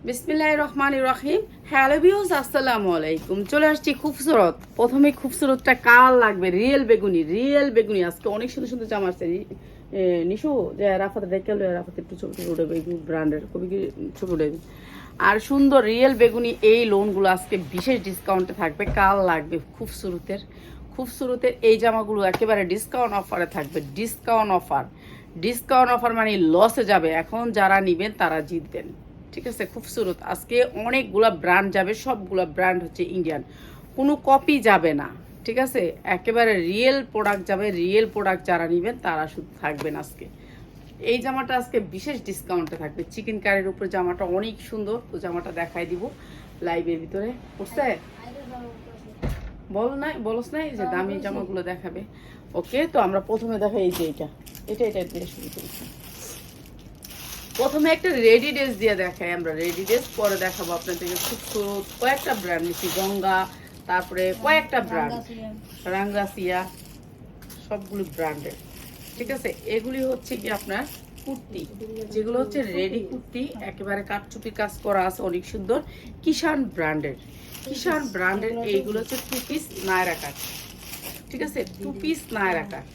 বিসমিল্লাহির রহমানির রহিম। Hello viewers, আসসালামু আলাইকুম। চলে আসছি খুবসুরত। প্রথমে খুবসুরতটা কাল লাগবে রিয়েল বেগুনি। আজকে অনেক সুন্দর সুন্দর জামা আসছে। নিশু যে রাফাতে দেখে রাফাতে একটু ছোট ছোট উঠবে ব্র্যান্ডের খুবই ছোট উঠবে। আর সুন্দর রিয়েল বেগুনি এই লোনগুলো আজকে বিশেষ ডিসকাউন্টে থাকবে। কাল লাগবে খুবসুরতের এই জামাগুলো একেবারে ডিসকাউন্ট অফারে থাকবে। ডিসকাউন্ট অফার মানে লসে যাবে। এখন যারা নেবেন তারা জিতবেন। ঠিক আছে, খুবসুরত আজকে অনেকগুলা ব্র্যান্ড যাবে, সবগুলা ব্র্যান্ড হচ্ছে ইন্ডিয়ান, কোনো কপি যাবে না। ঠিক আছে, একেবারে রিয়েল প্রোডাক্ট যাবে। রিয়েল প্রোডাক্ট যারা নেবেন তারা শুধু থাকবেন আজকে। এই জামাটা আজকে বিশেষ ডিসকাউন্টে থাকবে। চিকেন কারির উপরে জামাটা অনেক সুন্দর, তো জামাটা দেখাই দিব লাইভের ভিতরে। বুঝতে বলস নাই যে দামি জামাগুলো দেখাবে। ওকে, তো আমরা প্রথমে দেখাই এই যে এটা দিয়ে শুরু করেছি। প্রথমে একটা রেডি ড্রেস দিয়ে দেখাই আমরা, রেডি ড্রেস পরে দেখাবো আপনাদেরকে খুব কয়েকটা ব্র্যান্ড নিচ্ছি, গঙ্গা, তারপরে কয়েকটা ব্র্যান্ড, রাঙ্গাসিয়া, সবগুলো ব্র্যান্ডের। ঠিক আছে, এগুলি হচ্ছে কি আপনার কুর্তি, যেগুলো হচ্ছে রেডি কুর্তি, একেবারে কাটচুপি কাজ করা আছে, অনেক সুন্দর। কিষান ব্র্যান্ডের এইগুলো হচ্ছে 2 পিস নায়রা কাট। ঠিক আছে, 2 পিস নায়রা কাট।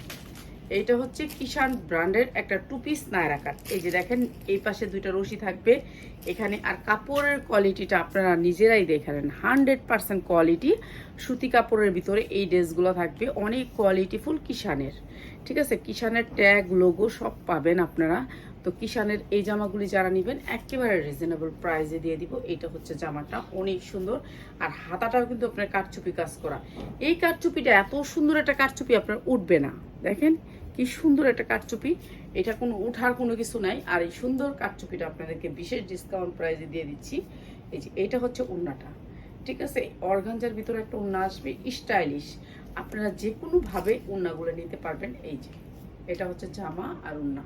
এইটা হচ্ছে কিষান ব্র্যান্ডের একটা 2 পিস নায়রা কাট। এই যে দেখেন, এই পাশে দুইটা রশি থাকবে এখানে। আর কাপড়ের কোয়ালিটিটা আপনারা নিজেরাই দেখেন, 100% কোয়ালিটি সুতি কাপড়ের ভিতরে এই ড্রেসগুলো থাকবে, অনেক কোয়ালিটিফুল কিষানের। ঠিক আছে, কিষানের ট্যাগ লোগো সব পাবেন আপনারা। তো কিষানের এই জামাগুলি যারা নেবেন একেবারে রিজনেবল প্রাইসে দিয়ে দিব। এটা হচ্ছে জামাটা অনেক সুন্দর, আর হাতাটাও কিন্তু আপনার কারচুপি কাজ করা। এই কারচুপিটা এত সুন্দর একটা কারচুপি আপনার উঠবে না। দেখেন কি সুন্দর একটা কারচুপি, এটা কোনো উঠার কোনো কিছু নাই। আর এই সুন্দর কারচুপিটা আপনাদেরকে বিশেষ ডিসকাউন্ট প্রাইসে দিয়ে দিচ্ছি। এই যে এটা হচ্ছে ওড়নাটা। ঠিক আছে, অর্গানজার ভিতরে একটা ওড়না আসবে স্টাইলিশ, আপনারা যে কোনোভাবে ওড়নাগুলো নিতে পারবেন। এই যে এটা হচ্ছে জামা আর ওড়না,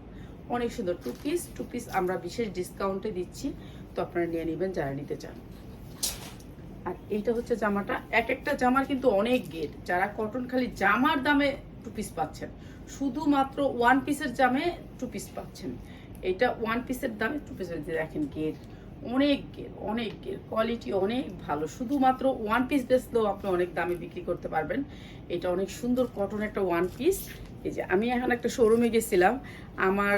অনেক সুন্দর। 2 পিস আমরা বিশেষ ডিসকাউন্টে দিচ্ছি, তো আপনারা নিয়ে নেবেন যারা নিতে চান। আর এইটা হচ্ছে জামাটা, এক একটা জামার কিন্তু অনেক গেট। যারা কটন খালি জামার দামে 2 পিস পাচ্ছেন, শুধুমাত্র 1 পিসের জামে 2 পিস পাচ্ছেন। এটা 1 পিসের দামে 2 পিসের, দেখেন গেট, অনেক গেট, কোয়ালিটি অনেক ভালো। শুধুমাত্র 1 পিস বেচলেও আপনি অনেক দামে বিক্রি করতে পারবেন। এটা অনেক সুন্দর কটন একটা 1 পিস। এই যে আমি এখন একটা শোরুমে গেছিলাম, আমার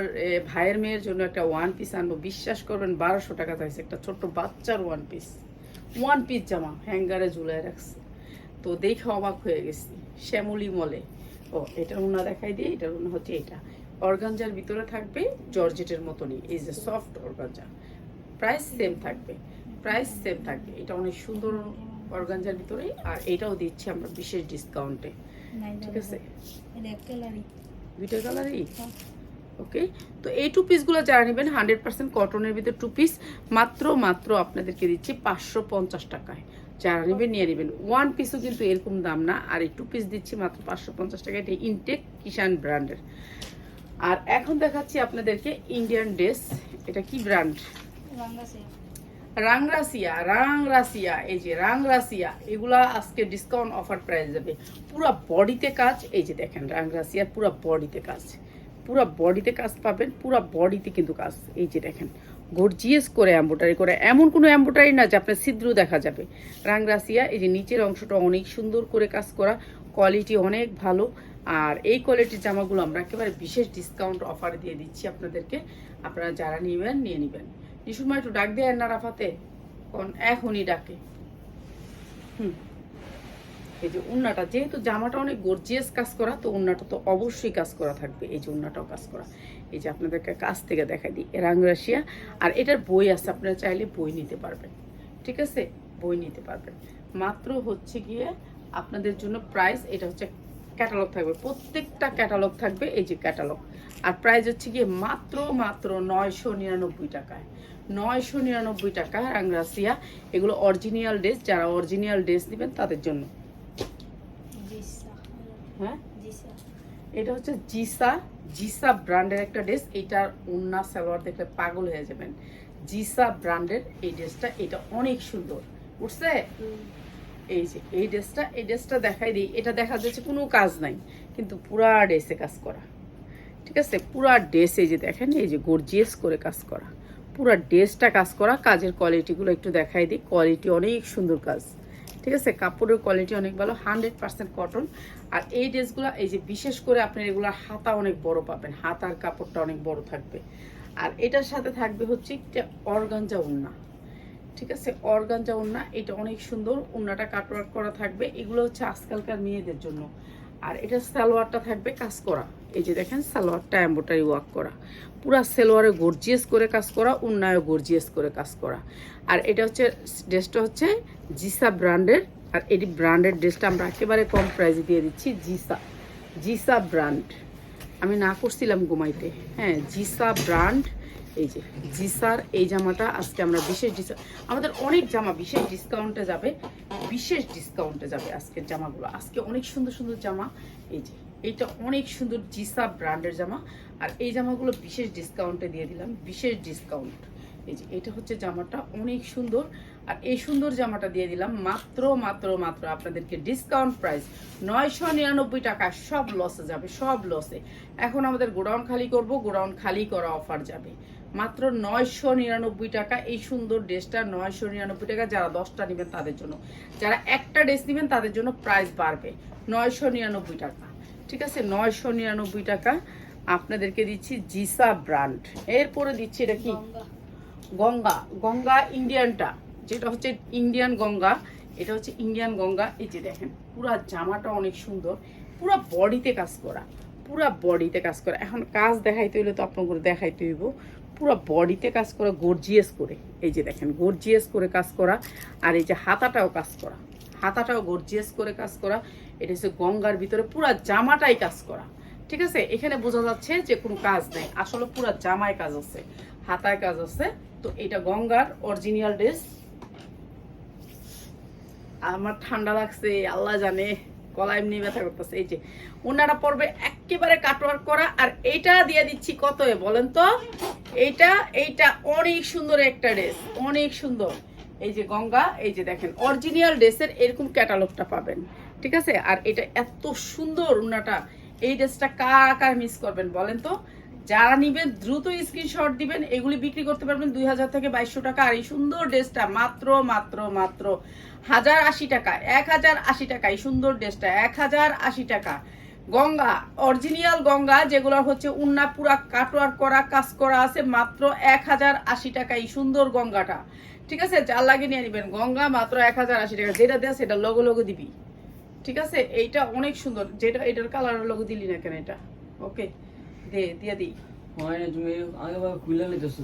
ভাইয়ের মেয়ের জন্য একটা 1 পিস আনবো, বিশ্বাস করবেন 1200 টাকা চাইছে, একটা ছোট্ট বাচ্চার 1 পিস জামা হ্যাঙ্গারে ঝুলায় রাখছে। তো দেখে অবাক হয়ে গেছি, শ্যামলি মলে। ও এটার ওনা দেখাই দিয়ে, এটার ওনা হচ্ছে এটা অর্গানজার ভিতরে থাকবে, জর্জেটের মতনই, এই যে সফট অর্গানজা। প্রাইস সেম থাকবে, এটা অনেক সুন্দর অর্গানজার ভিতরে। আর এটাও দিচ্ছি আমরা বিশেষ ডিসকাউন্টে। ঠিক আছে, দুইটা কালারই। ওকে, তো এই 2 পিসগুলো যারা নেবেন 100% কটনের ভিতরে 2 পিস, মাত্র আপনাদেরকে দিচ্ছি 550 টাকায়। যারা নেবেন নিয়ে নেবেন। 1 পিসও কিন্তু এরকম দাম না। আর এই 2 পিস দিচ্ছি মাত্র 550 টাকায়। এটা ইনটেক কিষান ব্র্যান্ডের। আর এখন দেখাচ্ছি আপনাদেরকে ইন্ডিয়ান ড্রেস। এটা কি ব্র্যান্ড? রাংরাসিয়া। এই যে রাংরাসিয়া, এগুলা আজকে ডিসকাউন্ট অফার প্রাইস যাবে। পুরো বডিতে কাজ, এই যে দেখেন রাংরাসিয়ার পুরো বডিতে কাজ পাবেন, পুরো বডিতে কিন্তু কাজ। এই যে দেখেন গর্জিয়াস করে এমব্রয়ডারি করে, এমন কোনো এমব্রয়ডারি না যে আপনার ছিদ্র দেখা যাবে। রাংরাসিয়া, এই যে নিচের অংশটা অনেক সুন্দর করে কাজ করা, কোয়ালিটি অনেক ভালো। আর এই কোয়ালিটির জামাগুলো আমরা একেবারে বিশেষ ডিসকাউন্ট অফার দিয়ে দিচ্ছি আপনাদেরকে। আপনারা যারা নেবেন নিয়ে নেবেন। নিশুমা একটু ডাক দেয় না রাফাতে, কোন এখনই ডাকে। এই যে উন্নাটা, যেহেতু জামাটা অনেক গর্জিয়াস কাজ করা, তো উন্নাটা তো অবশ্যই কাজ করা থাকবে। এই যে উন্নাটাও কাজ করা, এই যে আপনাদেরকে কাছ থেকে দেখাই দিই, রাংরাসিয়া। আর এটার বই আছে, আপনারা চাইলে বই নিতে পারবেন। ঠিক আছে, বই নিতে পারবেন। মাত্র হচ্ছে গিয়ে আপনাদের জন্য প্রাইস, এটা হচ্ছে ক্যাটালগ থাকবে, প্রত্যেকটা ক্যাটালগ থাকবে। এই যে ক্যাটালগ, আর প্রাইস হচ্ছে গিয়ে মাত্র 999 টাকায়। 999 টাকা রাংরাসিয়া। এগুলো অরিজিনাল ড্রেস, যারা অরিজিনাল ড্রেস নেবেন তাদের জন্য। হ্যাঁ, এটা হচ্ছে জিসা ব্র্যান্ডের একটা ড্রেস। এটার ওন্না সালোয়ার দেখলে পাগল হয়ে যাবেন। জিসা ব্র্যান্ডের এই ড্রেসটা, এটা অনেক সুন্দর উঠছে। এই যে এই ড্রেসটা দেখাই দিই। এটা দেখা যাচ্ছে কোনো কাজ নাই, কিন্তু পুরা ড্রেসে কাজ করা। ঠিক আছে, পুরা ড্রেস এই যে দেখেন, এই যে গর্জিয়াস করে কাজ করা, পুরো ড্রেসটা কাজ করা। কাজের কোয়ালিটিগুলো একটু দেখাই দিই, কোয়ালিটি অনেক সুন্দর কাজ, ঠিক আছে, কাপড়ের কোয়ালিটি অনেক ভালো, 100% কটন। আর এই ড্রেসগুলো এই যে বিশেষ করে আপনার এগুলোর হাতা অনেক বড় পাবেন, হাতার কাপড়টা অনেক বড় থাকবে। আর এটার সাথে থাকবে হচ্ছে একটা অর্গানজা ওড়না, ঠিক আছে, অর্গানজা ওড়না, এটা অনেক সুন্দর, ওড়নাটা কাটওয়ার্ক করা থাকবে। এগুলো হচ্ছে আজকালকার মেয়েদের জন্য। আর এটা সালোয়ারটা থাকবে কাজ করা, এই যে দেখেন সালোয়ারটা এমব্রয়ডারি ওয়ার্ক করা, পুরা সালোয়ারে গর্জিয়াস করে কাজ করা, ওড়নায় গর্জিয়াস করে কাজ করা। আর এটা হচ্ছে ড্রেসটা হচ্ছে জিসা ব্র্যান্ডের। আর এটি ব্র্যান্ডের ড্রেসটা আমরা একেবারে কম প্রাইসে দিয়ে দিচ্ছি, জিসা ব্র্যান্ড। আমি না করছিলাম ঘুমাইতে, হ্যাঁ, জিসা ব্র্যান্ড। এই যে জিসার এই জামাটা আজকে আমরা বিশেষ আমাদের অনেক জামা বিশেষ ডিসকাউন্টে যাবে, বিশেষ ডিসকাউন্টে যাবে আজকের জামাগুলো। আজকে অনেক সুন্দর সুন্দর জামা, এই যে এইটা অনেক সুন্দর জিসা ব্র্যান্ডের জামা। আর এই জামাগুলো বিশেষ ডিসকাউন্টে দিয়ে দিলাম, বিশেষ ডিসকাউন্ট। এই যে এটা হচ্ছে জামাটা অনেক সুন্দর। আর এই সুন্দর জামাটা দিয়ে দিলাম মাত্র মাত্র মাত্র আপনাদেরকে ডিসকাউন্ট প্রাইস 999 টাকা। সব লসে যাবে, সব লসে। এখন আমাদের গোডাউন খালি করব, গোডাউন খালি করা অফার যাবে মাত্র 999 টাকা। এই সুন্দর ড্রেসটা 999 টাকা। যারা 10টা নেবেন তাদের জন্য, যারা একটা ড্রেস নেবেন তাদের জন্য প্রাইস বাড়বে 999 টাকা, ঠিক আছে, 999 টাকা আপনাদেরকে দিচ্ছি জিসা ব্র্যান্ড। এরপরে দিচ্ছি এটা কি গঙ্গা, গঙ্গা ইন্ডিয়ানটা, যেটা হচ্ছে ইন্ডিয়ান গঙ্গা, এটা হচ্ছে ইন্ডিয়ান গঙ্গা। এই যে দেখেন পুরা জামাটা অনেক সুন্দর, পুরা বডিতে কাজ করা, পুরা বডিতে কাজ করা। এখন কাজ দেখাইতে হইলে তো আপনাকে দেখাইতে হইব, পুরো বডিতে কাজ করা গর্জিয়াস করে। এই যে দেখেন গর্জিয়াস করে কাজ করা। আর এই যে হাতাটাও কাজ করা, হাতাটাও গর্জিয়াস করে কাজ করা। এটা হচ্ছে গঙ্গার ভিতরে পুরা জামাটাই কাজ করা, ঠিক আছে। এখানে বোঝা যাচ্ছে যে কোনো কাজ নেই, আসলে পুরা জামায় কাজ আছে, হাতায় কাজ আছে। তো এটা গঙ্গার অরিজিনাল ড্রেস। আমার ঠান্ডা লাগছে, আল্লাহ জানে, গলা এমনি ব্যথা করতেছে। এই যে ওনারা পড়বে একেবারে কাটওয়ার্ক করা। আর এইটা দিয়ে দিচ্ছি কত বলেন তো? এইটা অনেক সুন্দর একটা ড্রেস, অনেক সুন্দর। এই যে গঙ্গা, এই যে দেখেন অরিজিনাল ড্রেসের এরকম ক্যাটালগটা পাবেন, ঠিক আছে। আর এটা এত সুন্দর ওনাটা, এই ড্রেসটা কার কার মিস করবেন বলেন তো? যারা নিবেন দ্রুত স্ক্রিনশট দিবেন, এগুলি বিক্রি করতে পারবেন 2000 থেকে 2200 টাকা। আর এই সুন্দর ড্রেসটা মাত্র মাত্র মাত্র 1080 টাকা, 1080 টাকা। এই সুন্দর ড্রেসটা 1080 টাকা। গঙ্গা অরিজিনাল গঙ্গা, যেগুলো হচ্ছে উন্না পুরা কাটওয়ার্ক করা কাজ করা আছে, মাত্র 1080 টাকা এই সুন্দর গঙ্গাটা, ঠিক আছে। যার লাগে নিয়ে নিবেন গঙ্গা মাত্র 1080 টাকা। যেটা দেয় সেটা লগো লগো দিবি, ঠিক আছে। এইটা অনেক সুন্দর, যেটা এটার কালারের লগো দিলি না কেন? এটা ওকে দিয়ে দিই।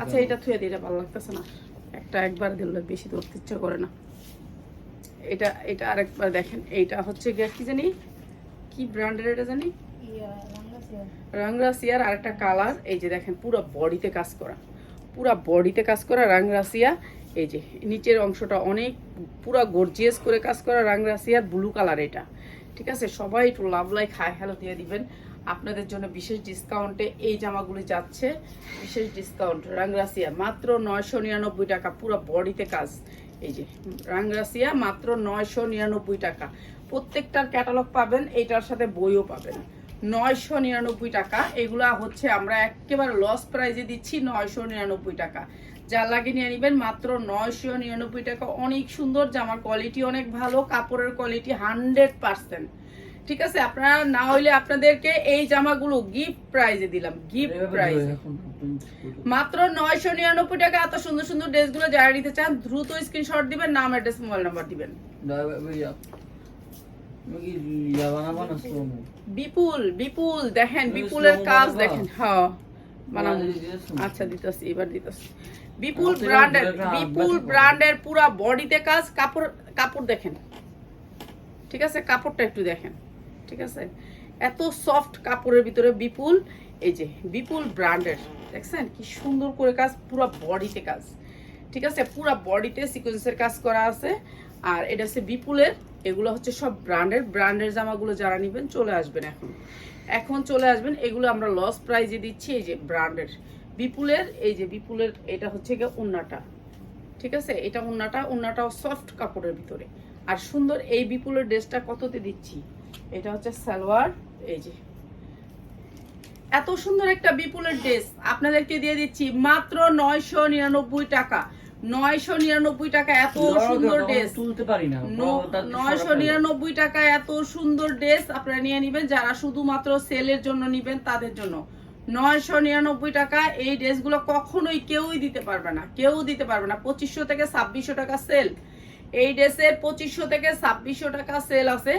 আচ্ছা এটা থুয়ে দিই, এটা ভালো লাগতেছে না, একবার দিলে বেশি ধরতে ইচ্ছা করে না। এটা আরেকবার দেখেন, এইটা হচ্ছে কি জানি কি ব্র্যান্ডের, এটা জানি রাংরাসিয়ার আরেকটা কালার। এই যে দেখেন পুরো বডিতে কাজ করা, পুরো বডিতে কাজ করা রাংরাসিয়া। এই যে নিচের অংশটা অনেক পুরো গর্জিয়াস করে কাজ করা রাংরাসিয়ার ব্লু কালার এটা, ঠিক আছে। সবাই একটু লাভ লাইক হাই হ্যালো দিয়ে দিবেন। আপনাদের জন্য বিশেষ ডিসকাউন্টে এই জামাগুলি যাচ্ছে, বিশেষ ডিসকাউন্ট। রাংরাসিয়া মাত্র 999 টাকা, পুরো বডিতে কাজ। এই যে রাংরাসিয়া মাত্র 999 টাকা। প্রত্যেকটার ক্যাটালগ পাবেন, এইটার সাথে বইও পাবেন। 999 টাকা। এগুলা হচ্ছে আমরা একেবারে লস প্রাইজে দিচ্ছি 999 টাকা। যা লাগে নিয়ে নেবেন মাত্র 999 টাকা। অনেক সুন্দর জামার কোয়ালিটি অনেক ভালো, কাপড়ের কোয়ালিটি 100%, ঠিক আছে। আপনারা না হইলে আপনাদেরকে এই জামাগুলো গিফট প্রাইজে দিলাম, গিফট প্রাইজ মাত্র 999 টাকা। এত সুন্দর সুন্দর ড্রেসগুলো যারা নিতে চান দ্রুত স্ক্রিনশট দিবেন, নাম অ্যাড্রেস মোবাইল নাম্বার দিবেন। বিপুল দেখেন, বিপুলের কাজ দেখেন। হ্যাঁ বানাবো, আচ্ছা দিতেছি, এবার দিতেছি। বিপুল ব্র্যান্ডের পুরা বডিতে কাজ, কাপড় দেখেন, ঠিক আছে। কাপড়টা একটু দেখেন, ঠিক আছে। এত সফট কাপড়ের ভিতরে বিপুল, এই যে বিপুল ব্র্যান্ডের দেখছেন কি সুন্দর করে কাজ, পুরো বডিতে কাজ, ঠিক আছে। পুরো বডিতে সিকোয়েন্সের কাজ করা আছে। আর এটা হচ্ছে বিপুলের, এগুলো হচ্ছে সব ব্র্যান্ডের জামাগুলো যারা নেবেন চলে আসবেন, এখন চলে আসবেন। এগুলো আমরা লস প্রাইজে দিচ্ছি। এই যে ব্র্যান্ডের বিপুলের, এই যে বিপুলের এটা হচ্ছে গিয়ে উন্নাটা, ঠিক আছে। এটা উন্নাটাও সফট কাপড়ের ভিতরে আর সুন্দর। এই বিপুলের ড্রেসটা কততে দিচ্ছি? এটা হচ্ছে সালোয়ার, এই যে এত সুন্দর একটা বিপুলের ড্রেস আপনাদেরকে দিয়ে দিচ্ছি মাত্র 999 টাকা। 999 টাকা এত সুন্দর ড্রেস তুলতে পারি না। 999 টাকা এত সুন্দর ড্রেস আপনারা নিয়ে নেবেন, যারা শুধুমাত্র সেলের জন্য নেবেন তাদের জন্য 999 টাকা। এই ড্রেসগুলো কখনোই কেউই দিতে পারবে না, কেউ দিতে পারবে না। 2500 থেকে 2600 টাকা সেল, এই ড্রেসের 2500 থেকে 2600 টাকা সেল আছে,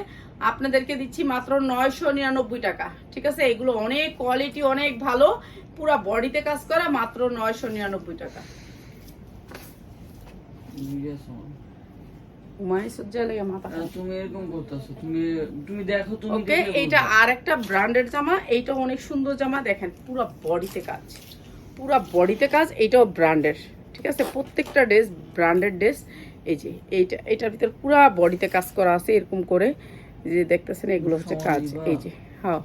আপনাদেরকে দিচ্ছি মাত্র 999 টাকা। ঠিক আছে, এগুলো অনেক কোয়ালিটি, অনেক ভালো, পুরা বডিতে কাজ করা, মাত্র 999 টাকা। তুমি এরকম করতেছো, তুমি দেখো, তুমি ওকে। এইটা আর একটা ব্র্যান্ডের জামা, এইটা অনেক সুন্দর জামা, দেখেন পুরো বডিতে কাজ, পুরো বডিতে কাজ, এইটাও ব্র্যান্ডের। ঠিক আছে, প্রত্যেকটা ড্রেস ব্র্যান্ডেড ড্রেস। এই যে এইটার ভিতর পুরো বডিতে কাজ করা আছে এরকম করে, যে দেখতেছেন এগুলো হচ্ছে কাজ। এই যে হ্যাঁ,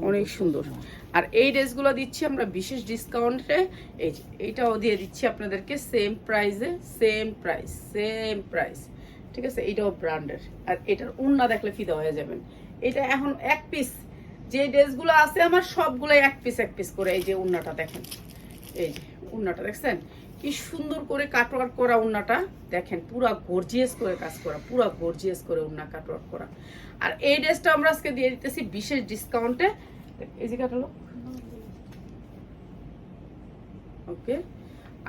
অনেক সুন্দর। আর এই ড্রেসগুলো দিচ্ছি আমরা বিশেষ ডিসকাউন্টে। এই যে এইটাও দিয়ে দিচ্ছি আপনাদেরকে সেম প্রাইসে, সেম প্রাইস, সেম প্রাইস। ঠিক আছে, এইটাও ব্র্যান্ডের। আর এটার ওড়না দেখলে ফিদা হয়ে যাবেন। এটা এখন এক পিস, যে ড্রেসগুলো আছে আমার সবগুলোই এক পিস এক পিস করে। এই যে ওড়নাটা দেখেন, এই যে ওড়নাটা দেখছেন কি সুন্দর করে কাটওয়ার্ক করা, ওড়নাটা দেখেন পুরা গর্জিয়াস করে কাজ করা, পুরা গর্জিয়াস করে ওড়না কাটওয়ার্ক করা। আর এই ড্রেসটা আমরা আজকে দিয়ে দিতেছি বিশেষ ডিসকাউন্টে। এই যে কাটালো, ওকে।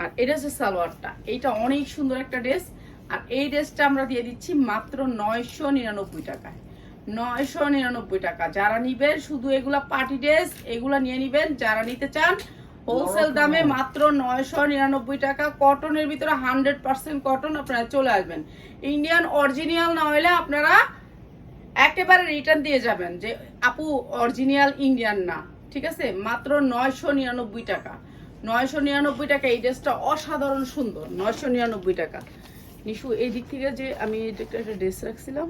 আর এটা হচ্ছে সালোয়ারটা, এইটা অনেক সুন্দর একটা ড্রেস। আর এই ড্রেসটা আমরা দিয়ে দিচ্ছি মাত্র 999 টাকায়। 999 টাকা। যারা নিবেন শুধু এগুলা পার্টি ড্রেস, এগুলা নিয়ে নিবেন। যারা নিতে চান হোলসেল দামে মাত্র 999 টাকা। কটনের ভিতরে 100% কটন, আপনারা চলে আসবেন। ইন্ডিয়ান অরিজিনাল না হলে আপনারা একেবারে রিটার্ন দিয়ে যাবেন যে আপু অরিজিনাল ইন্ডিয়ান না। ঠিক আছে, মাত্র 999 টাকা। 999 টাকা। এই ড্রেসটা অসাধারণ সুন্দর, 999 টাকা। নিশু এই দিক থেকে যে আমি একটা ড্রেস রাখছিলাম,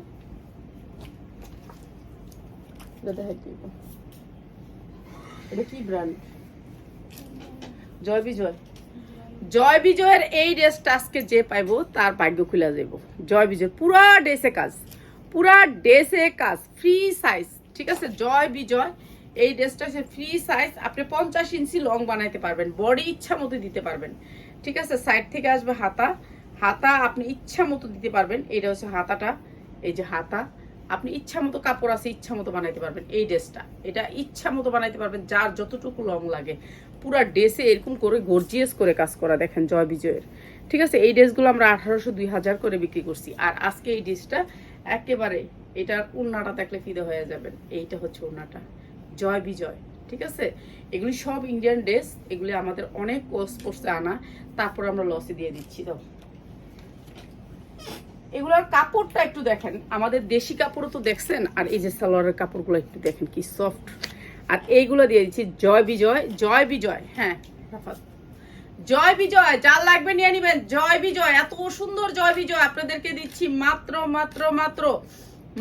এটা কি ব্র্যান্ড? জয় বিজয়। জয় বিজয়ের এই ড্রেসটা আজকে যে পাইবো তার ভাগ্য খুলে যাব। জয় বিজয় পুরা ড্রেসে কাজ, পুরা ড্রেসে কাজ, ফ্রি সাইজ। ঠিক আছে, জয় বিজয় এই ড্রেসটা হচ্ছে ফ্রি সাইজ। আপনি 50 ইঞ্চি লং বানাইতে পারবেন, বডি ইচ্ছা মতো দিতে পারবেন। ঠিক আছে, সাইড থেকে আসবে হাতা, হাতা আপনি ইচ্ছা মতো দিতে পারবেন। এইটা হচ্ছে হাতাটা, এই যে হাতা, আপনি ইচ্ছা মতো কাপড় আছে ইচ্ছা মতো বানাইতে পারবেন। এই ড্রেসটা এটা ইচ্ছা মতো বানাইতে পারবেন, যার যতটুকু লং লাগে। পুরা ড্রেসে এরকম করে গর্জিয়াস করে কাজ করা, দেখেন জয় বিজয়ের। ঠিক আছে, এই ড্রেসগুলো আমরা 1800 2000 করে বিক্রি করছি। আর আজকে এই ড্রেসটা একেবারে, এটার ওড়নাটা দেখলে ফিদা হয়ে যাবেন। এইটা হচ্ছে ওড়নাটা, জয় বিজয়। ঠিক আছে, এগুলি সব ইন্ডিয়ান ড্রেস, এগুলি আমাদের অনেক কষ্ট করছে আনা, তারপর আমরা লসে দিয়ে দিচ্ছি। তো এগুলোর কাপড়টা একটু দেখেন, আমাদের দেশি কাপড়ও তো দেখছেন, আর এই যে সালোয়ারের কাপড়গুলো একটু দেখেন কি সফট। আর এইগুলো দিয়ে দিচ্ছি জয় বিজয়, জয় বিজয়। হ্যাঁ, জয় বিজয়, যার লাগবে নিয়ে নিবেন। জয় বিজয় এত সুন্দর জয় বিজয় আপনাদেরকে দিচ্ছি মাত্র মাত্র মাত্র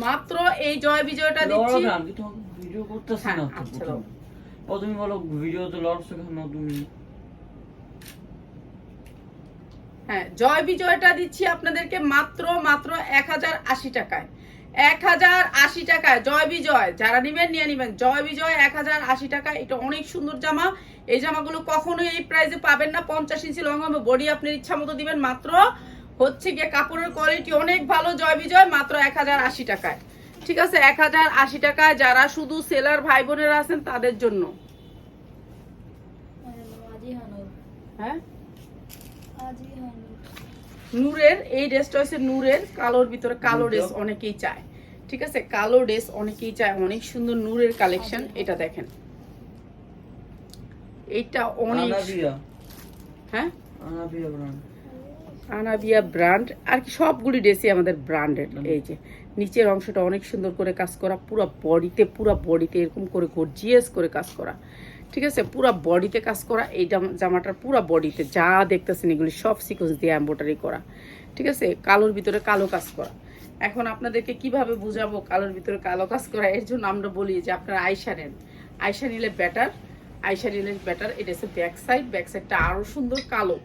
মাত্র এই জয় বিজয়টা দিচ্ছি। ভিডিও করতেছ না তো তুমি বলো ভিডিওতে লড়ছো কেন তুমি? হ্যাঁ, জয় বিজয়টা দিচ্ছি আপনাদেরকে মাত্র মাত্র 1080 টাকায়। 1080 টাকায় জয় বিজয়, যারা নিবেন নিয়ে নিবেন। জয় বিজয় 1080 টাকা। এটা অনেক সুন্দর জামা, এই জামাগুলো কখনোই এই প্রাইসে পাবেন না। 50 ইঞ্চি লং হবে, বডি আপনার ইচ্ছা মতো দিবেন। মাত্র হচ্ছে গিয়ে কাপড়ের কোয়ালিটি অনেক ভালো। জয় বিজয় মাত্র 1080 টাকায়। ঠিক আছে, 1080 টাকায়। যারা শুধু সেলার ভাই বোনেরা আছেন তাদের জন্য। হ্যাঁ, নূরের এই ড্রেসটা হচ্ছে নূরের, কালোর ভিতরে কালো ড্রেস অনেকেই চায়। ঠিক আছে, কালো ড্রেস অনেকেই চায়, অনেক সুন্দর নূরের কালেকশন। এটা দেখেন, এটা অনেক, হ্যাঁ আনাবিয়া ব্র্যান্ড। আর কি সবগুলি ড্রেসই আমাদের ব্র্যান্ডেড। এই যে নিচের অংশটা অনেক সুন্দর করে কাজ করা, পুরো বডিতে এরকম করে গর্জিয়াস করে কাজ করা। ঠিক আছে, পুরো বডিতে কাজ করা। এই জামাটার পুরো বডিতে যা দেখতেছেন এগুলি সব সিকোয়েন্স দিয়ে এমব্রয়ডারি করা। ঠিক আছে, কালোর ভিতরে কালো কাজ করা। এখন আপনাদেরকে কিভাবে বুঝাবো কালোর ভিতরে কালো কাজ করা? এর জন্য আমরা বলি যে আপনারা আয়শা নেন, আয়শা নিলে বেটার, আয়শা নিলে বেটার। এটা হচ্ছে ব্যাক সাইডটা আরো সুন্দর কালো,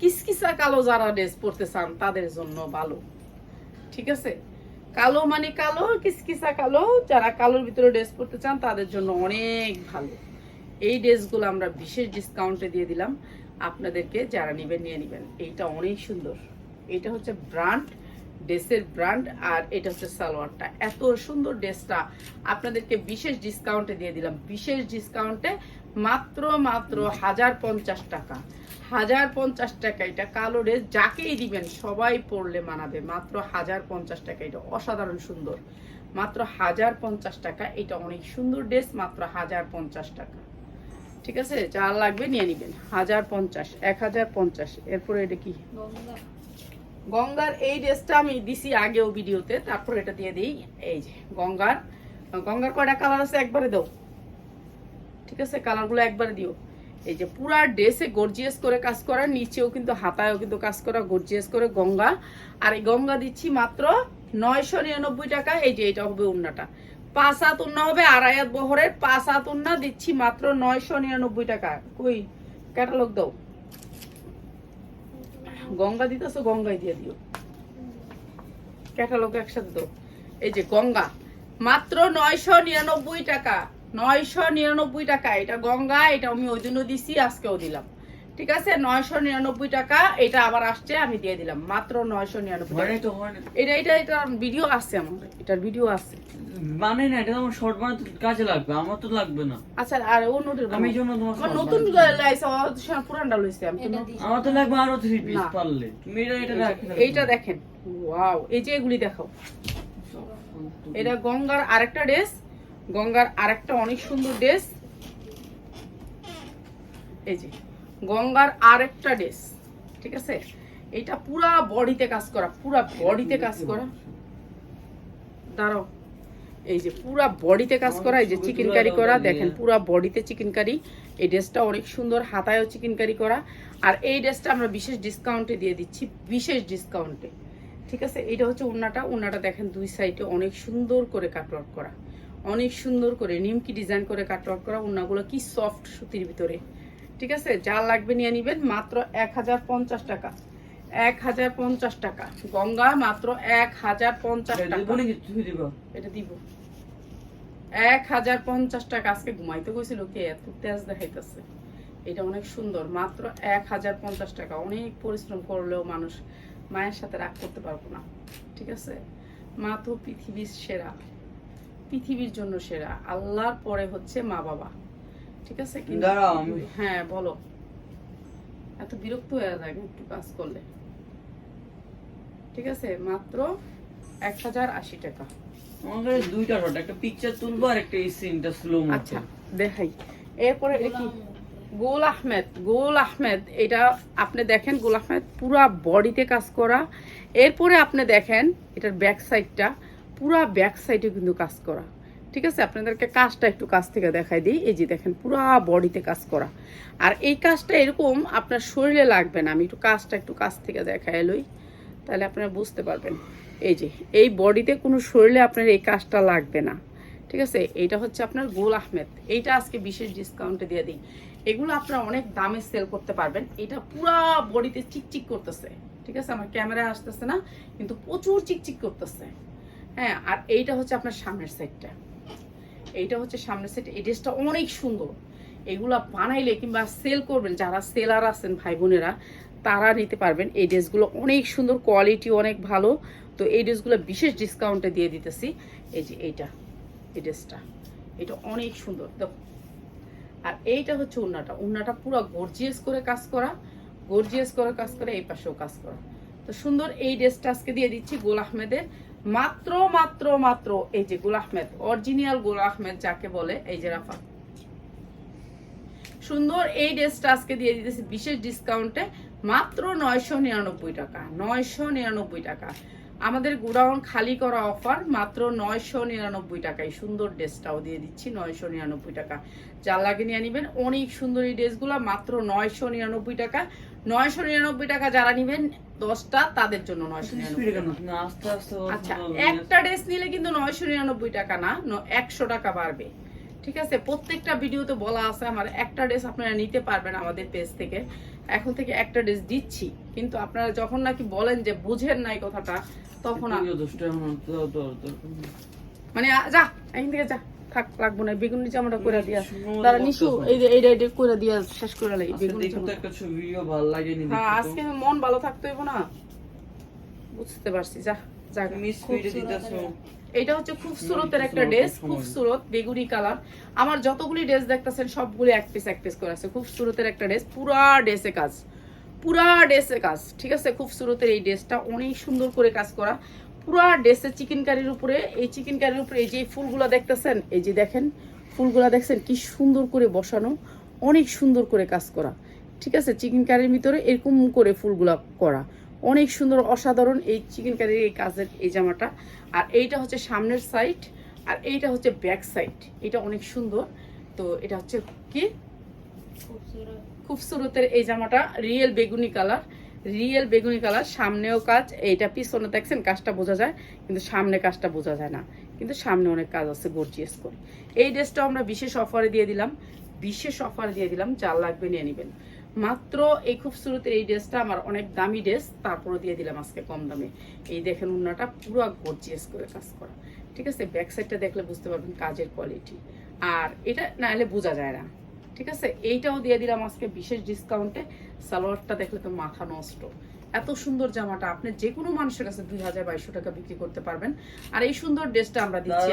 কিসকিসা কালো। যারা ড্রেস পরতে চান তাদের জন্য ভালো। ঠিক আছে, কালো মানে কালো, কিসকিসা কালো, যারা কালোর ভিতরে ড্রেস পরতে চান তাদের জন্য অনেক ভালো। এই ড্রেসগুলো আমরা বিশেষ ডিসকাউন্টে দিয়ে দিলাম আপনাদেরকে, যারা নেবেন নিয়ে নেবেন। এইটা অনেক সুন্দর, এটা হচ্ছে ব্র্যান্ড, ড্রেসের ব্র্যান্ড, আর এটা হচ্ছে সালোয়ারটা। এত সুন্দর ড্রেসটা আপনাদেরকে বিশেষ ডিসকাউন্টে দিয়ে দিলাম, বিশেষ ডিসকাউন্টে মাত্র 1050 টাকা। 1050 টাকা এটা কালো ড্রেস, যাকেই দিবেন সবাই পরলে মানাবে। মাত্র 1050 টাকা, এটা অসাধারণ সুন্দর। মাত্র 1050 টাকা, এটা অনেক সুন্দর ড্রেস, মাত্র 1050 টাকা। ঠিক আছে, যার লাগবে নিয়ে নিবেন। 1050, 1050। এরপরে এটা কি? গঙ্গার এই ড্রেসটা আমি দিছি আগেও ভিডিওতে, তারপর এটা দিয়ে দিই। এই যে গঙ্গার কয়টা কালার আছে একবারে দাও। ঠিক আছে, কালারগুলো একবারে দিও। এই যে পুরা ড্রেসে গর্জিয়াস করে কাজ করা, নিচেও কিন্তু হাতায়ও কিন্তু কাজ করা গর্জিয়াস করে গঙ্গা। আর এই গঙ্গা দিচ্ছি মাত্র 999 টাকা। এই যে এটা হবে উন্নাটা, 5 হাত উন্না হবে, 2.5 হাত বহরের 5 হাত উন্না দিচ্ছি মাত্র 999 টাকা। কই ক্যাটালগ দাও। গঙ্গা দিতেছো, গঙ্গাই দিয়ে দিও, ক্যাটালগ একসাথে দাও। এই যে গঙ্গা মাত্র 999 টাকা, 999 টাকা। এটা গঙ্গা, এটা আমি ওই জন্য দিছি, আজকেও দিলাম। ঠিক আছে, 999 টাকা। এটা আবার আসছে, আমি দিয়ে দিলাম মাত্র 999 টাকা। এটা ভিডিও আছে আমার, এটার ভিডিও আছে। মানে না, এটা আমার শর্ট বানাতে কাজে লাগবে, আমার তো লাগবে না। আচ্ছা, আর ও নোটের আমি জন্য তোমার আমার নতুন লাইছে, পুরানটা লইছে আমি। আমার তো লাগবে আরো 3 পিস পারলে। তুমি এটা রাখো। এইটা দেখেন, ওয়াও, এই যে এগুলি দেখাও। এটা গঙ্গার আরেকটা ড্রেস, গঙ্গার আরেকটা অনেক সুন্দর ড্রেস। এই যে গঙ্গার আরেকটা ড্রেস। ঠিক আছে, এটা পুরা বডিতে কাজ করা, পুরা বডিতে কাজ করা। দাঁড়াও, এই যে পুরা বডিতে কাজ করা, এই যে চিকেনকারি করা, দেখেন পুরা বডিতে চিকেনকারি। এই ড্রেসটা অনেক সুন্দর, হাতায়ও চিকেনকারি করা। আর এই ড্রেসটা আমরা বিশেষ ডিসকাউন্টে দিয়ে দিচ্ছি, বিশেষ ডিসকাউন্টে। ঠিক আছে, এটা হচ্ছে উন্নাটা। উন্নাটা দেখেন দুই সাইডে অনেক সুন্দর করে কাটওয়ার্ক করা, অনেক সুন্দর করে নিমকি ডিজাইন করে কাটওয়ার্ক করা। উন্নাগুলো কি সফট সুতির ভিতরে। ঠিক আছে, যা লাগবে নিয়ে নিবেন। মাত্র 1050 টাকা, 1050 টাকা। গঙ্গা মাত্র 1050 টাকা। এটা দিব 1050 টাকা। আজকে ঘুমাইতে গেছিল কে, এত তেজ দেখাইতেছে। এটা অনেক সুন্দর, মাত্র 1050 টাকা। অনেক পরিশ্রম করলেও মানুষ মায়ের সাথে রাগ করতে পারবো না। ঠিক আছে, মা তো পৃথিবীর সেরা, পৃথিবীর জন্য সেরা। আল্লাহর পরে হচ্ছে মা বাবা। ঠিক আছে, হ্যাঁ বলো, এত বিরক্ত হয়ে যায় একটু কাজ করলে। ঠিক আছে, মাত্র 1080 টাকা। আমাদের দুইটা শট, একটা পিকচার তুলবো আর একটা এই সিনটা স্লো মোশন। আচ্ছা দেখাই। এরপরে কি? গোল আহমেদ, গোল আহমেদ। এটা আপনি দেখেন, গোল আহমেদ পুরা বডিতে কাজ করা। এরপরে আপনি দেখেন এটার ব্যাক সাইডটা, পুরা ব্যাক সাইডে কিন্তু কাজ করা। ঠিক আছে, আপনাদেরকে কাজটা একটু কাছ থেকে দেখাই দিই। এই যে দেখেন পুরা বডিতে কাজ করা। আর এই কাজটা এরকম আপনার শরীরে লাগবে না, আমি একটু কাজটা একটু কাছ থেকে দেখাই লই, তাহলে আপনারা বুঝতে পারবেন। এই যে এই বডিতে কোনো শরীরে আপনার এই কাজটা লাগবে না। ঠিক আছে, এইটা হচ্ছে আপনার গোল আহমেদ। এইটা আজকে বিশেষ ডিসকাউন্টে দিয়ে দিই। এগুলো আপনারা অনেক দামে সেল করতে পারবেন। এটা পুরা বডিতে চিকচিক করতেছে। ঠিক আছে, আমার ক্যামেরায় আসতেছে না, কিন্তু প্রচুর চিকচিক করতেছে। হ্যাঁ, আর এইটা হচ্ছে আপনার সামনের সাইডটা, এইটা হচ্ছে সামনের সাইড। এই ড্রেসটা অনেক সুন্দর। এগুলা বানাইলে কিংবা সেল করবেন, যারা সেলার আছেন ভাই বোনেরা, তারা নিতে পারবেন। এই ড্রেসগুলো অনেক সুন্দর, কোয়ালিটি অনেক ভালো। তো এই ড্রেসগুলো বিশেষ ডিসকাউন্টে দিয়ে দিতেছি। এই যে এইটা, এই ড্রেসটা, এটা অনেক সুন্দর দেখো। আর এইটা হচ্ছে উন্নাটা, উন্নাটা পুরো গর্জিয়াস করে কাজ করা, গর্জিয়াস করে কাজ করে, এই পাশেও কাজ করা। তো সুন্দর এই ড্রেসটা আজকে দিয়ে দিচ্ছি গোল আহমেদের। মাত্র মাত্র মাত্র এই যে গোল আহমেদ, অরিজিনাল গোল আহমেদ যাকে বলে, এই যে রাফা সুন্দর এই ড্রেসটা আজকে দিয়ে দিতেছি বিশেষ ডিসকাউন্টে মাত্র 999 টাকা, 999 টাকা। আমাদের গোডাউন খালি করা অফার, মাত্র 999 টাকায় সুন্দর ড্রেসটাও দিয়ে দিচ্ছি 999 টাকা। যার লাগে নিয়ে নিবেন। অনেক সুন্দর এই ড্রেসগুলো, মাত্র 999 টাকা। 999 টাকা যারা নিবেন 10টা, তাদের জন্য 999। আচ্ছা, একটা ড্রেস নিলে কিন্তু 999 টাকা না, 100 টাকা বাড়বে। ঠিক আছে, প্রত্যেকটা ভিডিওতে বলা আছে আমার একটা ড্রেস আপনারা নিতে পারবেন আমাদের পেজ থেকে। এখন থেকে একটা ড্রেস দিচ্ছি, কিন্তু আপনারা যখন নাকি বলেন যে বুঝেন নাই কথাটা, তখন মানে যা এখান থেকে যা, থাক, লাগবো না। বেগুনি জামাটা করে দিয়া দাঁড়া নিশু, এই যে এইটা করে দিয়া শেষ করে লাগি। বেগুনি জামা একটা ভিডিও ভালো লাগেনি। হ্যাঁ, আজকে মন ভালো থাকতে হইব না, বুঝতে পারছি। যা যা, মিস করে দিতেছো। এটা হচ্ছে খুব সুরতের একটা ড্রেস, খুব সুরত বেগুনি কালার। আমার যতগুলি ড্রেস দেখতেছেন সবগুলি এক পিস করে আছে। খুব সুরতের একটা ড্রেস, পুরা ড্রেসে কাজ, পুরা ড্রেসে কাজ। ঠিক আছে, খুব সুরতের এই ড্রেসটা অনেক সুন্দর করে কাজ করা। পুরা ড্রেসে চিকেন কারির উপরে, এই চিকেন কারির উপরে এই যে ফুলগুলো দেখতেছেন, এই যে দেখেন ফুলগুলো দেখছেন কি সুন্দর করে বসানো, অনেক সুন্দর করে কাজ করা। ঠিক আছে, চিকেন কারির ভিতরে এরকম করে ফুলগুলা করা, অনেক সুন্দর, অসাধারণ এই চিকেন কারির এই কাজের এই জামাটা। আর এইটা হচ্ছে সামনের সাইড, আর এইটা হচ্ছে ব্যাক সাইড। এটা অনেক সুন্দর। তো এটা হচ্ছে কি খুবসুরতের এই জামাটা, রিয়েল বেগুনি কালার, রিয়েল বেগুনি কালার। সামনেও কাজ, এইটা পিছনে দেখছেন কাজটা বোঝা যায়, কিন্তু সামনে কাজটা বোঝা যায় না, কিন্তু সামনে অনেক কাজ আছে গর্জিয়াস করে। এই ড্রেসটা আমরা বিশেষ অফারে দিয়ে দিলাম, বিশেষ অফারে দিয়ে দিলাম, যার লাগবে নিয়ে নেবেন। মাত্র এই খুবসুরতের এই ড্রেসটা আমার অনেক দামি ড্রেস, তারপরে দিয়ে দিলাম আজকে কম দামে। এই দেখেন উন্নাটা পুরো গর্জিয়াস করে কাজ করা। ঠিক আছে, ব্যাক সাইডটা দেখলে বুঝতে পারবেন কাজের কোয়ালিটি, আর এটা না হলে বোঝা যায় না। ঠিক আছে, এইটাও দিয়ে দিলাম আজকে বিশেষ ডিসকাউন্টে। সালোয়ারটা দেখলে তো মাথা নষ্ট, এত সুন্দর জামাটা আপনি যে কোনো মানুষের কাছে 2200 টাকা বিক্রি করতে পারবেন। আর এই সুন্দর ড্রেসটা আমরা দিচ্ছি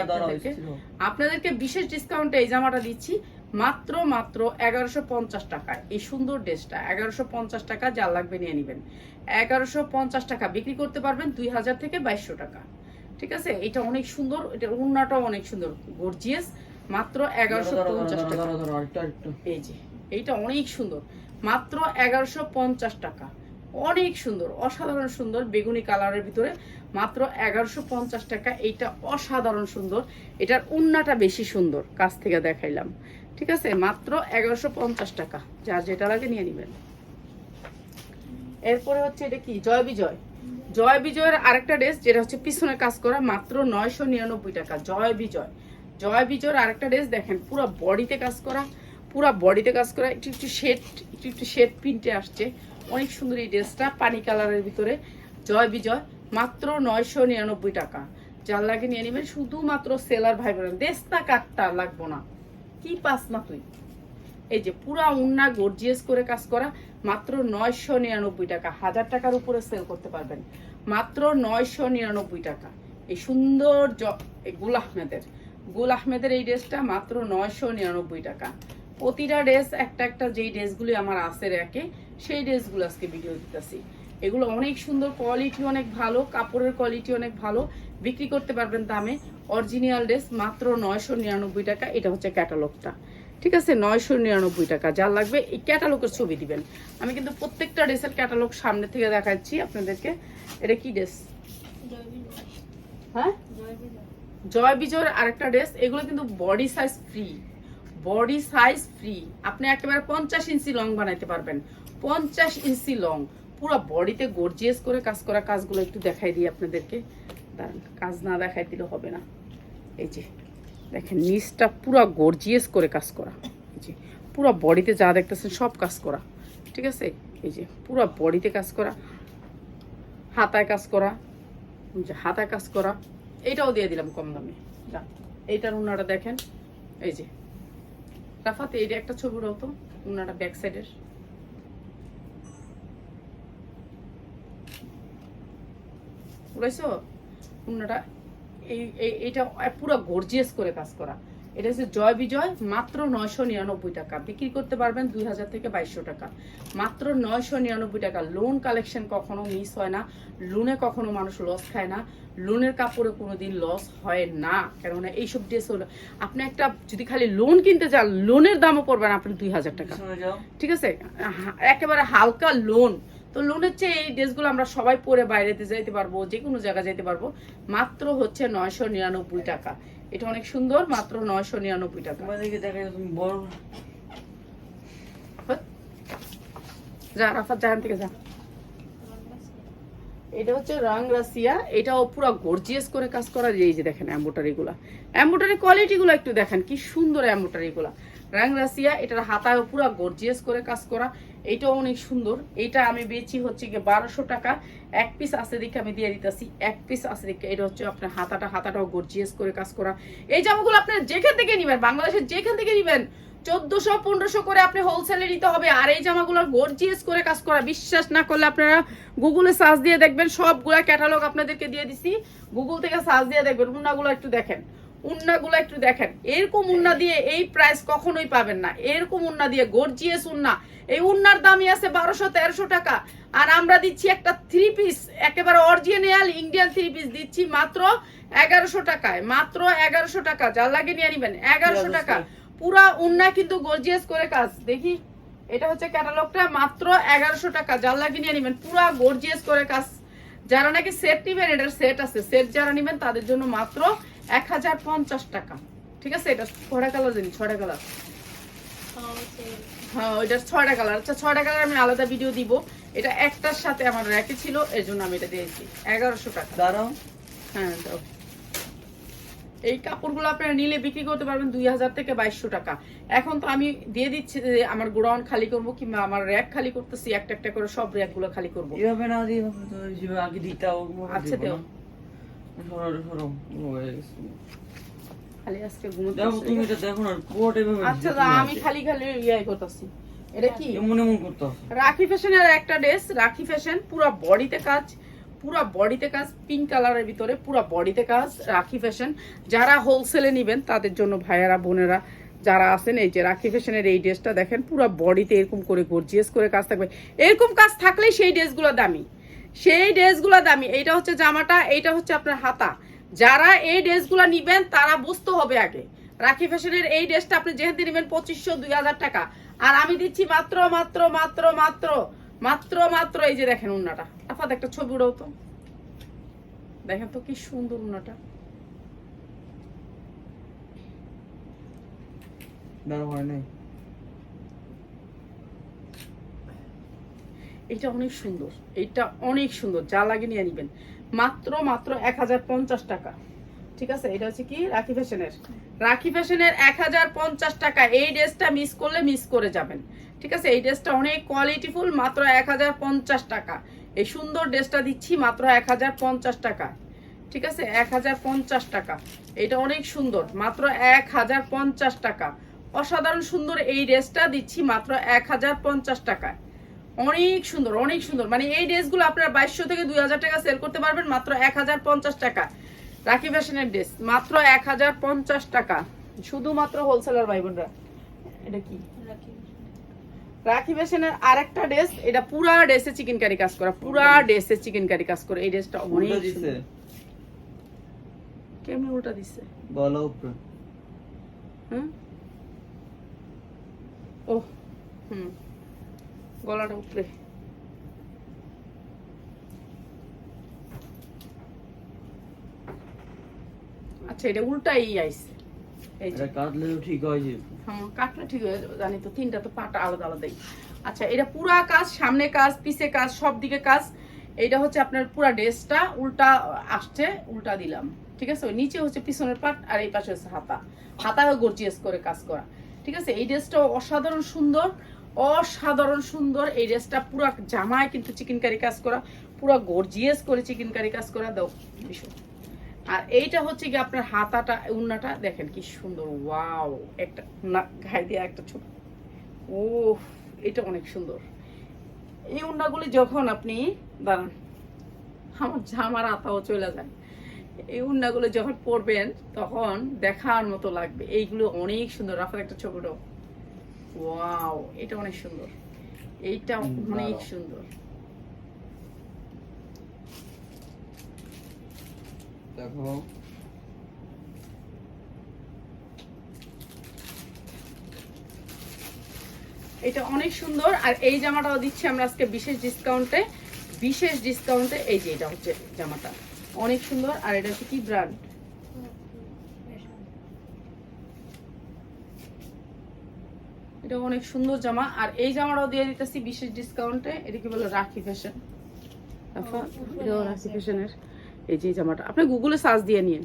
আপনাদেরকে বিশেষ ডিসকাউন্টে। এই জামাটা দিচ্ছি মাত্র 1150 টাকায়। এই সুন্দর ড্রেসটা 1150 টাকা, যার লাগবে নিয়ে নেবেন। 1150 টাকা বিক্রি করতে পারবেন 2000 থেকে 2200 টাকা। ঠিক আছে, এটা অনেক সুন্দর, এটার ওড়নাটাও অনেক সুন্দর গর্জিয়াস, মাত্র 1150 টাকা। এই যে এইটা অনেক সুন্দর, মাত্র 1150 টাকা, অনেক সুন্দর, অসাধারণ সুন্দর বেগুনি কালারের ভিতরে, মাত্র 1150 টাকা। এইটা অসাধারণ সুন্দর, এটার ওড়নাটা বেশি সুন্দর, কাছ থেকে দেখাইলাম। ঠিক আছে, মাত্র 1150 টাকা, যার যেটা লাগে নিয়ে নেবেন। এরপরে হচ্ছে এটা কি জয় বিজয়, জয় বিজয়ের আরেকটা ড্রেস, যেটা হচ্ছে পিছনে কাজ করা, মাত্র 999 টাকা। জয় বিজয়, জয় বিজয়ের আরেকটা ড্রেস দেখেন, পুরো বডিতে কাজ করা, পুরো বডিতে কাজ করা, একটু শেড প্রিন্টে আসছে, অনেক সুন্দর এই ড্রেসটা, পানি কালারের ভিতরে। জয় বিজয়, মাত্র 999 টাকা, যার লাগে নিয়ে নেবেন। শুধুমাত্র সেলার ভাই বোন, দেশটা কাটটা লাগবো না, কি পাস না তুই। এই যে পুরা উন্না গর্জিয়াস করে কাজ করা, মাত্র 999 টাকা। 1000 টাকার উপরে সেল করতে পারবেন, মাত্র 999 টাকা। এই সুন্দর গুল আহমেদের এই ড্রেসটা মাত্র 999 টাকা। প্রতিটা ড্রেস একটা যেই ড্রেসগুলি আমার আছে রেখে, সেই ড্রেসগুলো আজকে ভিডিও দিতেছি। এগুলো অনেক সুন্দর, কোয়ালিটি অনেক ভালো, কাপড়ের কোয়ালিটি অনেক ভালো, বিক্রি করতে পারবেন দামে। অরিজিনাল ড্রেস মাত্র 999 টাকা। এটা হচ্ছে ক্যাটালগটা। ঠিক আছে, 999 টাকা, যার লাগবে এই ক্যাটালগের ছবি দিবেন। আমি কিন্তু প্রত্যেকটা ড্রেসের ক্যাটালগ সামনে থেকে দেখাচ্ছি আপনাদেরকে। এটা কি ড্রেস? হ্যাঁ, জয় বিজয়ের আরেকটা ড্রেস। এগুলো কিন্তু body size free, body size free. আপনি একেবারে 50 ইঞ্চি লং বানাইতে পারবেন, 50 ইঞ্চি লং, পুরো বডিতে গর্জিয়াস করে কাজ করা। কাজগুলো একটু দেখাই দিই আপনাদেরকে, দাঁড়ান, কাজ না দেখাই দিলে হবে না। এই যে দেখেন নিচটা পুরো গর্জিয়াস করে কাজ করা, এই যে পুরো বডিতে যা দেখতেছেন সব কাজ করা। ঠিক আছে, এই যে পুরো বডিতে কাজ করা, হাতায় কাজ করা, হাতায় কাজ করা। এইটাও দিয়ে দিলাম কম দামে। এইটার উন্নাটা দেখেন, এই যে রাফাতে এইটা একটা ছবি উঠাও তো, উন্নাটা ব্যাক সাইডের। উড়াইছো উন্নাটা, এইটা পুরো গর্জিয়াস করে কাজ করা। এটা হচ্ছে জয় বিজয়, মাত্র 999 টাকা, বিক্রি করতে পারবেন 2000 থেকে 2200 টাকা, মাত্র 999 টাকা। লোন কালেকশন কখনো মিস হয় না, লোনে কখনো মানুষ লস খায় না, লোনের কাপড়ে কোনোদিন লস হয় না। কেননা এইসব ড্রেস হলো, আপনি একটা যদি খালি লোন কিনতে চান, লোনের দামও পড়বেন আপনি 2000 টাকা। ঠিক আছে, একেবারে হালকা লোন। তো লোনের চেয়ে এই ড্রেসগুলো আমরা সবাই পরে বাইরেতে যাইতে পারবো, যে কোনো জায়গায় যাইতে পারবো। মাত্র হচ্ছে 999 টাকা। এটা অনেক সুন্দর, মাত্র 999 টাকা। যা রাফাত, জাহান থেকে যা। এটা হচ্ছে রং রাশিয়া, এটাও পুরো গর্জিয়াস করে কাজ করা। এই যে দেখেন এমব্রয়ডারি গুলা, এমব্রয়ডারি কোয়ালিটিগুলো একটু দেখেন কি সুন্দর এমব্রয়ডারিগুলো। রাংরাসিয়া, এটার হাতায় পুরো গর্জিয়াস করে কাজ করা, এইটাও অনেক সুন্দর। এইটা আমি বেচি হচ্ছে গিয়ে 1200 টাকা। এক পিস আছে দেখে আমি দিয়ে দিতেছি, এক পিস আছে দেখে। এটা হচ্ছে আপনার হাতাটাও গর্জিয়াস করে কাজ করা। এই জামাগুলো আপনার যেখান থেকে নেবেন, বাংলাদেশের যেখান থেকে নেবেন 1400-1500 করে আপনি হোলসেলে নিতে হবে। আর এই জামাগুলো গর্জিয়াস করে কাজ করা। বিশ্বাস না করলে আপনারা গুগলে সার্চ দিয়ে দেখবেন, সবগুলা ক্যাটালগ আপনাদেরকে দিয়ে দিছি, গুগল থেকে সার্চ দিয়ে দেখবেন। উন্নাগুলো একটু দেখেন, উন্নাগুলো একটু দেখেন। এরকম উন্না দিয়ে এই প্রাইস কখনোই পাবেন না। এরকম উন্না দিয়ে গর্জিয়াস উন্না, এই উন্নার দামই আছে 1200-1300 টাকা। আর আমরা দিচ্ছি একটা 3 পিস, একেবারে অরিজিনাল ইন্ডিয়ান 3 পিস দিচ্ছি মাত্র 1100 টাকায়। মাত্র 1100 টাকা, যার লাগে নিয়ে নিবেন 1100 টাকা। পুরা উন্না কিন্তু গর্জিয়াস করে কাজ। দেখি, এটা হচ্ছে ক্যাটালগটা, মাত্র 1100 টাকা, যার লাগে নিয়ে নিবেন। পুরা গর্জিয়াস করে কাজ। যারা নাকি সেট নিবেন, এটার সেট আছে, সেট যারা নিবেন তাদের জন্য মাত্র 1050 টাকা। ঠিক আছে, এটা 6টা কালার জানি, 6টা কালার। হ্যাঁ, ওইটা 6টা কালার। আচ্ছা, 6টা কালার আমি আলাদা ভিডিও দিব। এটা একটার সাথে আমার র্যাকে ছিল, এর জন্য আমি এটা দিয়েছি 1100 টাকা। দাঁড়াও, হ্যাঁ দাও। এই কাপড়গুলো আপনারা নিলে বিক্রি করতে পারবেন 2000 থেকে 2200 টাকা। এখন তো আমি দিয়ে দিচ্ছি যে আমার গোডাউন খালি করবো, কিংবা আমার র্যাক খালি করতেছি, একটা একটা করে সব র্যাক গুলো খালি করবো। এভাবে না দিয়ে যেভাবে আগে দিতাও। আচ্ছা দেও, খালি আজকে ঘুমোতে দেখো তুমি এটা দেখো না, কোট এভাবে। আচ্ছা, আমি খালি খালি ইয়াই করতেছি। এটা কি এমন এমন করতে রাখি ফ্যাশনের একটা ড্রেস, রাখি ফ্যাশন, পুরো বডিতে কাজ, পুরো বডিতে কাজ, পিঙ্ক কালারের ভিতরে পুরো বডিতে কাজ, রাখি ফ্যাশন। যারা হোলসেলে নেবেন তাদের জন্য ভাইয়ারা বোনেরা যারা আছেন, এই যে রাখি ফ্যাশনের এই ড্রেসটা দেখেন, পুরো বডিতে এরকম করে গর্জিয়াস করে কাজ থাকবে। এরকম কাজ থাকলেই সেই ড্রেসগুলো দামি, সেই ড্রেসগুলো দামি। এইটা হচ্ছে জামাটা, এইটা হচ্ছে আপনার হাতা। যারা এই ড্রেসগুলো নিবেন তারা বুঝতে হবে আগে, রাখি ফ্যাশনের এই ড্রেসটা আপনি যেহেতু নেবেন 2500-2000 টাকা, আর আমি দিচ্ছি মাত্র মাত্র মাত্র মাত্র মাত্র মাত্র এই যে দেখেন উন্নাটা। আপাতত একটা ছবি উড়াও তো, দেখেন তো কি সুন্দর উন্নাটা। এটা অনেক সুন্দর, এটা অনেক সুন্দর, যা লাগে নিয়ে নিবেন। মাত্র মাত্র 1050 টাকা। ঠিক আছে, এটা হচ্ছে কি রাখি ফ্যাশনের, রাখি ফ্যাশনের 1050 টাকা। এই ড্রেসটা মিস করলে মিস করে যাবেন। ঠিক আছে, এই ড্রেসটা অনেক কোয়ালিটিফুল, মাত্র 1050 টাকা। এই সুন্দর ড্রেসটা দিচ্ছি মাত্র 1050 টাকা। ঠিক আছে, 1050 টাকা। এটা অনেক সুন্দর, মাত্র 1050 টাকা। অসাধারণ সুন্দর এই ড্রেসটা দিচ্ছি মাত্র 1050 টাকা। অনেক সুন্দর, অনেক সুন্দর। মানে এই ড্রেসগুলো আপনারা 2200 থেকে 2000 টাকা সেল করতে পারবেন মাত্র 1050 টাকা। রাখি ফ্যাশনের ড্রেস মাত্র 1050 টাকা, শুধুমাত্র হোলসেলার ভাই বোনরা। এটা কি রাখি ফ্যাশনের আরেকটা ড্রেস, এটা পুরা ড্রেসে চিকেন কারি কাজ করা, পুরা ড্রেসে চিকেন কারি কাজ করে। এই ড্রেসটা অনেক সুন্দর। কেমন উল্টা দিছে বলো উপরে? হুম, ও হুম, গলাটা উপরে। আচ্ছা, এটা উল্টাই আইছে। এই যে কাটলেও ঠিক হয় যে, হ্যাঁ কাটলে ঠিক হয়ে যাবে, জানি তো, তিনটা তো পাটা আলাদা আলাদাই। আচ্ছা, এটা পুরা কাজ, সামনে কাজ, পিছে কাজ, সব দিকে কাজ। এইটা হচ্ছে আপনার পুরা ড্রেসটা উল্টা আসছে, উল্টা দিলাম। ঠিক আছে, ওই নিচে হচ্ছে পিছনের পাট, আর এই পাশে হচ্ছে হাতা, হাতাও গর্জিয়াস করে কাজ করা। ঠিক আছে, এই ড্রেসটা অসাধারণ সুন্দর, অসাধারণ সুন্দর। এই ড্রেসটা পুরা জামায় কিন্তু চিকেন কারি কাজ করা, পুরা গর্জিয়াস করে চিকেন কারি কাজ করা। দাও ভীষণ। আর এইটা হচ্ছে কি আপনার হাতাটা, উন্নাটা দেখেন কি সুন্দর। ওয়াও, একটা ঘাই দিয়ে একটা ছোট, ও এটা অনেক সুন্দর। এই উন্নাগুলি যখন আপনি দাঁড়ান, আমার জামার হাতাও চলে যায়। এই উন্নাগুলো যখন পরবেন তখন দেখার মতো লাগবে। এইগুলো অনেক সুন্দর। রাফার একটা ছোটটা, ওয়াও, এটা অনেক সুন্দর, এইটা অনেক সুন্দর। দেখো এটা অনেক সুন্দর। আর এই জামাটাও দিচ্ছি আমরা আজকে বিশেষ ডিসকাউন্টে, বিশেষ ডিসকাউন্টে। এই যে এটা হচ্ছে জামাটা অনেক সুন্দর। আর এটা হচ্ছে কি ব্র্যান্ড, এটা অনেক সুন্দর জামা। আর এই জামাটাও দিয়ে দিতেছি বিশেষ ডিসকাউন্টে। এটা কি বলে, রাখি ফ্যাশন, এটাও রাখি ফ্যাশনের। এই যে জামাটা আপনি গুগলে সার্চ দিয়ে নিন,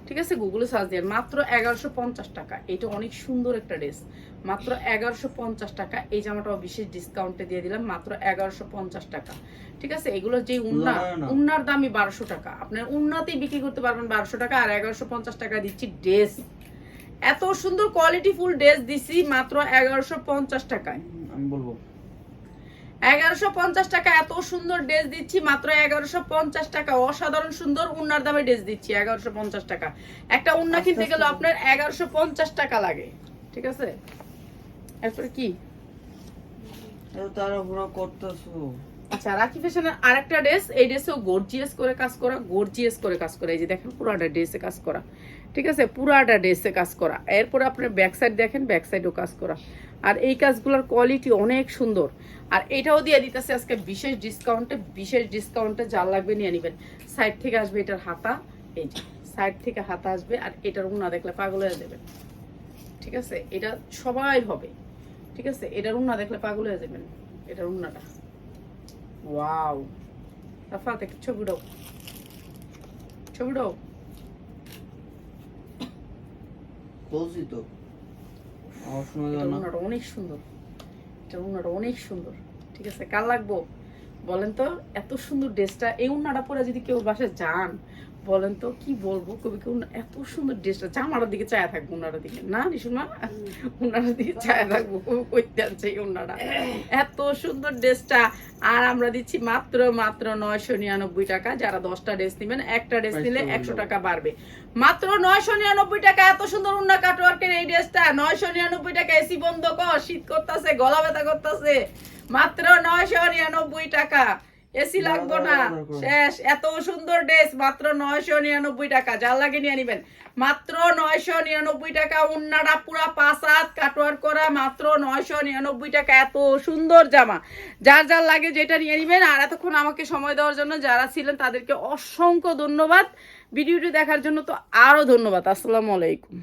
ঠিক আছে, গুগলে সার্চ দিয়ে মাত্র 1150 টাকা। এটা অনেক সুন্দর একটা ড্রেস, মাত্র 1150 টাকা। এই জামাটাও বিশেষ ডিসকাউন্টে দিয়ে দিলাম মাত্র 1150 টাকা। ঠিক আছে, এগুলো যে উন্নার দামই 1200 টাকা, আপনার উন্নাতেই বিক্রি করতে পারবেন 1200 টাকা, আর 1150 টাকা দিচ্ছি ড্রেস। এত সুন্দর কোয়ালিটি ফুল ড্রেস দিছি মাত্র 1150 টাকায়। আমি বলবো 1150 টাকা এত সুন্দর ড্রেস দিচ্ছি মাত্র 1150 টাকা। অসাধারণ সুন্দর উন্নার দামে ড্রেস দিচ্ছি 1150 টাকা। একটা উন্না কিনতে গেলে আপনার 1150 টাকা লাগে। ঠিক আছে, এরপরে কি তাড়াহুড়া করতেছো? আচ্ছা, রাখি ফ্যাশনের আরেকটা ড্রেস। এই ড্রেসেও গর্জিয়াস করে কাজ করা, গর্জিয়াস করে কাজ করা। এই যে দেখেন পুরাটা ড্রেসে কাজ করা। ঠিক আছে, পুরাটা ড্রেসে কাজ করা। এরপরে আপনার ব্যাক সাইড দেখেন, ব্যাক সাইডও কাজ করা। আর এই কাজগুলোর কোয়ালিটি অনেক সুন্দর। আর এটাও দিয়ে দিতেছে আজকে বিশেষ ডিসকাউন্টে, বিশেষ ডিসকাউন্টে। যার লাগবে নিয়ে নেবেন। সাইড থেকে আসবে এটার হাতা, এই যে সাইড থেকে হাতা আসবে। আর এটার উন্না দেখলে পাগল হয়ে যাবেন। ঠিক আছে, এটা সবাই হবে। ঠিক আছে, এটার উন্না দেখলে পাগল হয়ে যাবেন। এটার উন্নাটা ওয়াও। রাফা দেখ, ছবি দাও, ছবি দাও। বলছি তো আমার শোনা যায় না। উন্নাটা অনেক সুন্দর, এটা উন্নাটা অনেক সুন্দর। ঠিক আছে, কার লাগবো বলেন তো? এত সুন্দর ড্রেসটা, এই উন্নাটা পরে যদি কেউ বাসায় যান, বলেন তো কি বলবো? কবি কেউ এত সুন্দর ড্রেসটা, জামাটার দিকে চায়া থাকবো, উন্নাটার দিকে না নিশুমা, উন্নাটার দিকে চায়া থাকবো। কইতে আনছে এই উন্নাটা, এত সুন্দর ড্রেসটা। আর আমরা দিচ্ছি মাত্র 999 টাকা। যারা 10টা ড্রেস নেবেন, একটা ড্রেস নিলে 100 টাকা বাড়বে। মাত্র 999 টাকা। এত সুন্দর উন্না কাটওয়ার্কের এই ড্রেসটা 999 টাকা। এসি বন্ধ কর, শীত করতেছে, গলা ব্যথা করতেছে। মাত্র 999 টাকা। এসি লাগবো না, শেষ। এত সুন্দর ড্রেস মাত্র 999 টাকা। যার লাগে নিয়ে নিবেন মাত্র 999 টাকা। উন্নাটা পুরা 5 হাত কাটওয়ার্ক করা, মাত্র 999 টাকা। এত সুন্দর জামা, যার যার লাগে যেটা নিয়ে নিবেন। আর এতক্ষণ আমাকে সময় দেওয়ার জন্য যারা ছিলেন তাদেরকে অসংখ্য ধন্যবাদ। ভিডিওটি দেখার জন্য তো আরো ধন্যবাদ। আসসালামু আলাইকুম।